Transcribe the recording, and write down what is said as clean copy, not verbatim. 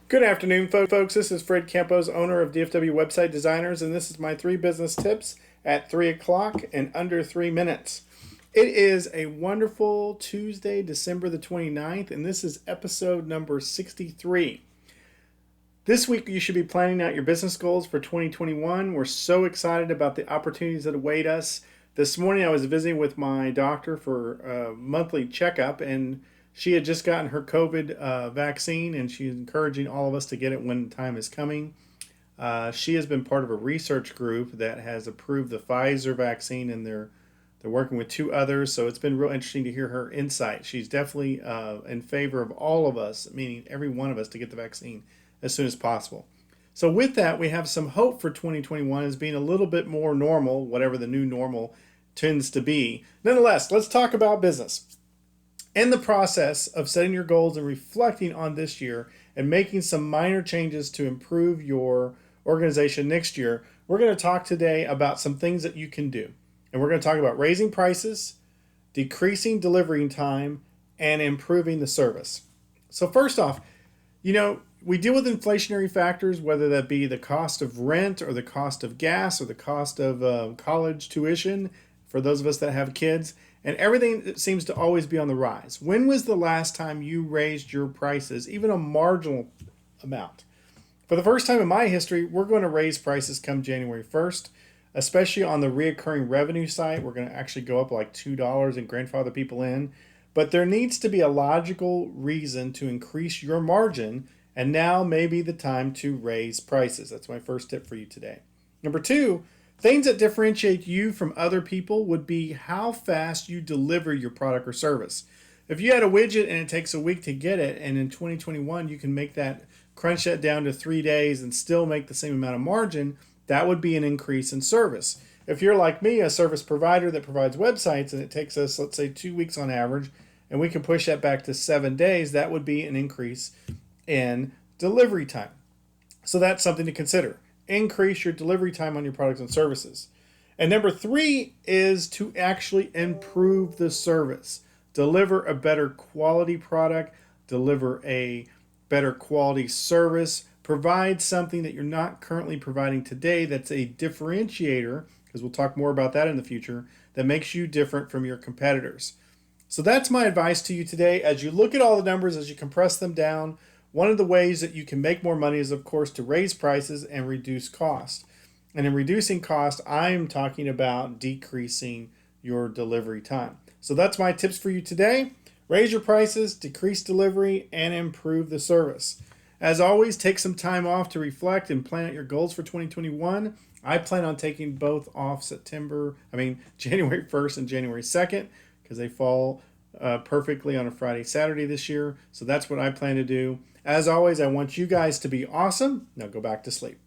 Good afternoon, folks. This is Fred Campos, owner of DFW Website Designers, and this is my 3 business tips at 3 o'clock in under 3 minutes. It is a wonderful Tuesday, December the 29th, and this is episode number 63. This week, you should be planning out your business goals for 2021. We're so excited about the opportunities that await us. This morning, I was visiting with my doctor for a monthly checkup, and she had just gotten her COVID vaccine, and she's encouraging all of us to get it when the time is coming. She has been part of a research group that has approved the Pfizer vaccine, and they're working with 2 others. So it's been real interesting to hear her insight. She's definitely in favor of all of us, meaning every one of us, to get the vaccine as soon as possible. So with that, we have some hope for 2021 as being a little bit more normal, whatever the new normal tends to be. Nonetheless, let's talk about business. In the process of setting your goals and reflecting on this year and making some minor changes to improve your organization next year, we're going to talk today about some things that you can do. And we're going to talk about raising prices, decreasing delivery time, and improving the service. So first off, we deal with inflationary factors, whether that be the cost of rent or the cost of gas or the cost of college tuition for those of us that have kids. And everything seems to always be on the rise. When was the last time you raised your prices, even a marginal amount? For the first time in my history, we're going to raise prices come January 1st, especially on the reoccurring revenue side. We're going to actually go up like $2 and grandfather people in. But there needs to be a logical reason to increase your margin, and now may be the time to raise prices. That's my first tip for you today. Number 2, things that differentiate you from other people would be how fast you deliver your product or service. If you had a widget and it takes a week to get it, and in 2021 you can crunch that down to 3 days and still make the same amount of margin, that would be an increase in service. If you're like me, a service provider that provides websites, and it takes us, let's say, 2 weeks on average, and we can push that back to 7 days, that would be an increase in delivery time. So that's something to consider. Increase your delivery time on your products and services. And number 3 is to actually improve the service. Deliver a better quality product, deliver a better quality service, provide something that you're not currently providing today that's a differentiator, because we'll talk more about that in the future, that makes you different from your competitors. So that's my advice to you today. As you look at all the numbers, as you compress them down, one of the ways that you can make more money is, of course, to raise prices and reduce cost. And in reducing cost, I'm talking about decreasing your delivery time. So that's my tips for you today. Raise your prices, decrease delivery, and improve the service. As always, take some time off to reflect and plan out your goals for 2021. I plan on taking both off January 1st and January 2nd, because they fall perfectly on a Friday, Saturday this year. So that's what I plan to do. As always, I want you guys to be awesome. Now go back to sleep.